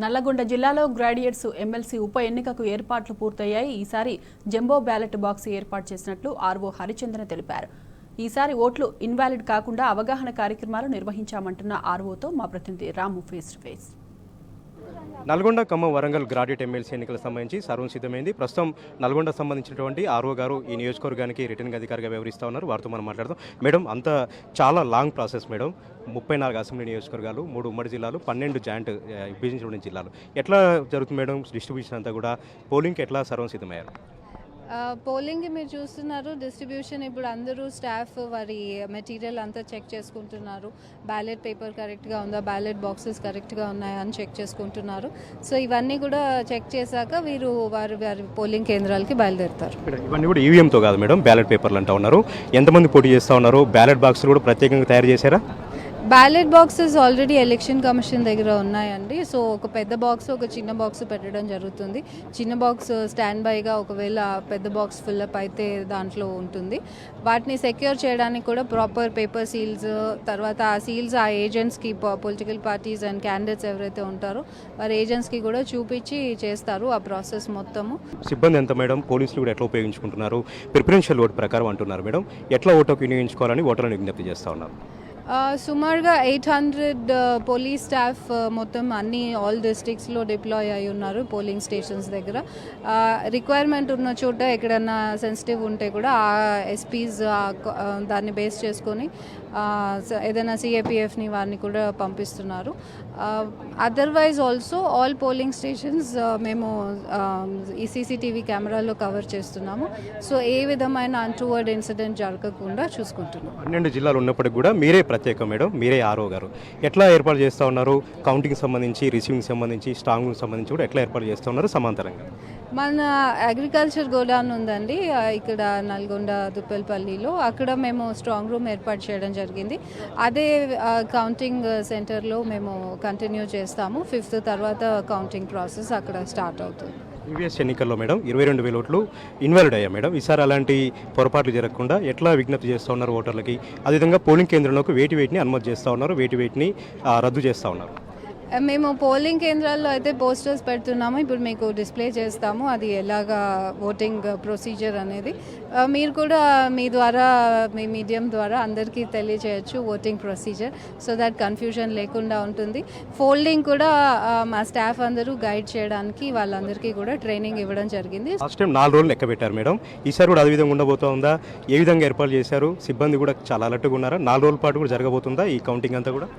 నల్లగొండ జిల్లాలో graduates MLC ఉప ఎన్నికకు ఏర్పాట్లు పూర్తయ్యాయి. ఈసారి జంబో బ్యాలెట్ బాక్స్ ఏర్పాటు చేసినట్లు ఆర్వో హరిచంద్ర తెలిపారు. ఈసారి ఓట్లు ఇన్వాలిడ్ కాకుండా అవగాహన కార్యక్రమాలు నిర్వహించామంటున్న ఆర్వోతో మా ప్రతినిధి Ramu face to face. Nalgonda Khammam Warangal graduate MLC ఎన్నికలకు సంబంధించి సర్వం సిద్ధమైంది. ప్రస్తుతం నల్గొండ సంబంధించినటువంటి ఆర్వో గారు ఈ నియోజకవర్గానికి రిటర్నింగ్ అధికారిగా వ్యవహరిస్తూ ఉన్నారు. వారితో మనం మాట్లాడదాం. మేడం, అంత చాలా లాంగ్ ప్రాసెస్ మేడం. 34 అసెంబ్లీ నియోజకవర్గాలు, 3 ఉమ్మడి జిల్లాలు, 12 జాయింట్ విభజించిన జిల్లాలు. ఎట్లా జరుగుతుంది మేడం డిస్ట్రిబ్యూషన్ అంతా కూడా? పోలింగ్కి ఎట్లా సర్వం సిద్ధమయ్యారు? పోలింగ్కి మీరు చూస్తున్నారు. డిస్ట్రిబ్యూషన్ ఇప్పుడు అందరూ స్టాఫ్ వారి మెటీరియల్ అంతా చెక్ చేసుకుంటున్నారు. బ్యాలెట్ పేపర్ కరెక్ట్గా ఉందా, బ్యాలెట్ బాక్సెస్ కరెక్ట్గా ఉన్నాయా అని చెక్ చేసుకుంటున్నారు. సో ఇవన్నీ కూడా చెక్ చేశాక వారి పోలింగ్ కేంద్రాలకి బయలుదేరుతారు. ఇవన్నీ కూడా ఈవీఎంతో కాదు మేడం, బ్యాలెట్ పేపర్లు అంటూ ఉన్నారు. ఎంతమంది పోటీ చేస్తూ ఉన్నారు? బ్యాలెట్ బాక్సులు కూడా ప్రత్యేకంగా తయారు చేశారా? Ballot boxes already election commission దగ్గర ఉన్నాయండి. సో ఒక పెద్ద బాక్స్, ఒక చిన్న బాక్స్ పెట్టడం జరుగుతుంది. చిన్న బాక్స్ స్టాండ్ బైగా ఒకవేళ పెద్ద బాక్స్ ఫిల్అప్ అయితే దాంట్లో ఉంటుంది. వాటిని సెక్యూర్ చేయడానికి కూడా ప్రాపర్ పేపర్ సీల్స్, తర్వాత ఆ సీల్స్ ఆ ఏజెంట్స్కి, పొలిటికల్ పార్టీస్ అండ్ క్యాండిడేట్స్ ఎవరైతే ఉంటారో వారి ఏజెంట్స్కి కూడా చూపించి చేస్తారు ఆ ప్రాసెస్ మొత్తము. సిబ్బంది ఎంత మేడం? పోలీసులు కూడా ఎట్లా ఉపయోగించుకుంటున్నారు? ప్రిఫరెన్షియల్ ఓటు ప్రకారం అంటున్నారు మేడం. ఎట్లా ఓటు వినియోగించుకోవాలని ఓటర్లను విజ్ఞప్తి చేస్తూ ఉన్నారు? సుమారుగా 800 పోలీస్ స్టాఫ్ మొత్తం ఆల్ డిస్ట్రిక్ట్స్లో డిప్లాయ్ అయి ఉన్నారు పోలింగ్ స్టేషన్స్ దగ్గర. రిక్వైర్మెంట్ ఉన్న చోట ఎక్కడన్నా సెన్సిటివ్ ఉంటే కూడా ఆ ఎస్పీస్ దాన్ని బేస్ చేసుకొని ఏదైనా సిఏపిఎఫ్ని వారిని కూడా పంపిస్తున్నారు. Otherwise also all polling stations మేము ఈ సీసీటీవీ కెమెరాలో కవర్ చేస్తున్నాము. సో ఏ విధమైన అన్టువర్డ్ ఇన్సిడెంట్ జరగకుండా చూసుకుంటున్నాం. 12 జిల్లాలు ఉన్నప్పటికీ కూడా మీరే ప్రత్యేకం మేడం, మీరే ఆర్ఓ గారు. ఎట్లా ఏర్పాటు చేస్తూ ఉన్నారు? కౌంటింగ్ సంబంధించి, రిసీవింగ్ సంబంధించి, స్ట్రాంగ్ రూమ్ సంబంధించి కూడా ఎట్లా ఏర్పాటు చేస్తూ ఉన్నారు సమాంతరంగా? మన అగ్రికల్చర్ గోడౌన్ ఉందండి ఇక్కడ నల్గొండ దుప్పల్పల్లిలో. అక్కడ మేము స్ట్రాంగ్ రూమ్ ఏర్పాటు చేయడం జరిగింది. అదే కౌంటింగ్ సెంటర్లో మేము కంటిన్యూ చేస్తాము. 5th తర్వాత కౌంటింగ్ ప్రాసెస్ అక్కడ స్టార్ట్ అవుతుంది. ప్రీవియస్ ఎన్నికల్లో మేడం 22,000 ఓట్లు ఇన్వాలిడ్ అయ్యా మేడం. ఈసారి అలాంటి పొరపాట్లు జరగకుండా ఎట్లా విజ్ఞప్తి చేస్తూ ఉన్నారు ఓటర్లకి? అదేవిధంగా పోలింగ్ కేంద్రంలోకి వేటిని అనుమతి చేస్తూ ఉన్నారు, వేటిని రద్దు చేస్తూ ఉన్నారు? మేము పోలింగ్ కేంద్రాల్లో అయితే పోస్టర్స్ పెడుతున్నాము. ఇప్పుడు మీకు డిస్ప్లే చేస్తాము అది ఎలాగా ఓటింగ్ ప్రొసీజర్ అనేది. మీరు కూడా మీ ద్వారా, మీ మీడియం ద్వారా అందరికీ తెలియజేయచ్చు voting procedure, so that confusion లేకుండా ఉంటుంది. ఫోల్డింగ్ కూడా మా స్టాఫ్ అందరూ గైడ్ చేయడానికి వాళ్ళందరికీ కూడా ట్రైనింగ్ ఇవ్వడం జరిగింది. లాస్ట్ టైం 4 రోజులు లెక్క పెట్టారు మేడం. ఈసారి కూడా అదే విధంగా ఉండబోతుందా? ఏ విధంగా ఏర్పాటు చేశారు? సిబ్బంది కూడా చాలా అలర్ట్గా ఉన్నారా? 4 రోజుల పాటు కూడా జరగబోతుందా ఈ కౌంటింగ్ అంతా కూడా?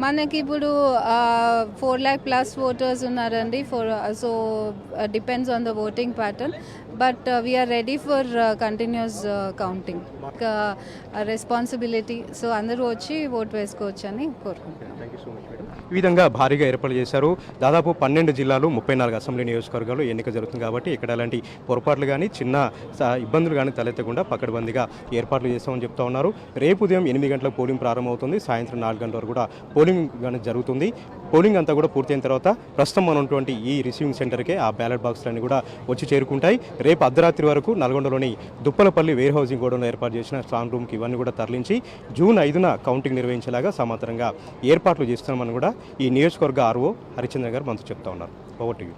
మనకి ఇప్పుడు 4 lakh plus ఓటర్స్ ఉన్నారండి. So depends on the voting pattern, but we are ready for continuous counting. Responsibility, so అందరూ వచ్చి ఓటు వేసుకోవచ్చు అని కోరుకుంటున్నాం. ఈ విధంగా భారీగా ఏర్పాటు చేశారు. దాదాపు 12 జిల్లాలు, 34 అసెంబ్లీ నియోజకవర్గాలు ఎన్నిక జరుగుతుంది కాబట్టి ఇక్కడ ఎలాంటి పొరపాట్లు కానీ, చిన్న ఇబ్బందులు కానీ తలెత్తకుండా పకడ్బందీగా ఏర్పాట్లు చేస్తామని చెప్తా ఉన్నారు. రేపు ఉదయం 8 గంటలకు పోలింగ్ ప్రారంభమవుతుంది. సాయంత్రం 4 గంటల వరకు కూడా పోలింగ్ కానీ జరుగుతుంది. పోలింగ్ అంతా కూడా పూర్తయిన తర్వాత ప్రస్తుతం ఉన్నటువంటి ఈ రిసీవింగ్ సెంటర్కే ఆ బ్యాలెట్ బాక్సులన్నీ కూడా వచ్చి చేరుకుంటాయి. రేపు అర్ధరాత్రి వరకు నల్గొండలోని దుప్పలపల్లి వేర్ హౌసింగ్ గోడౌన్లో ఏర్పాటు చేసిన స్ట్రాంగ్ రూమ్కి ఇవన్నీ కూడా తరలించి జూన్ 5న కౌంటింగ్ నిర్వహించేలాగా సమాంతరంగా ఏర్పాట్లు చేస్తున్నామని కూడా ఈ నియోజకవర్గ ఆర్ఓ హరిచంద్ర గారు మనతో చెప్తా ఉన్నారు. Over to you.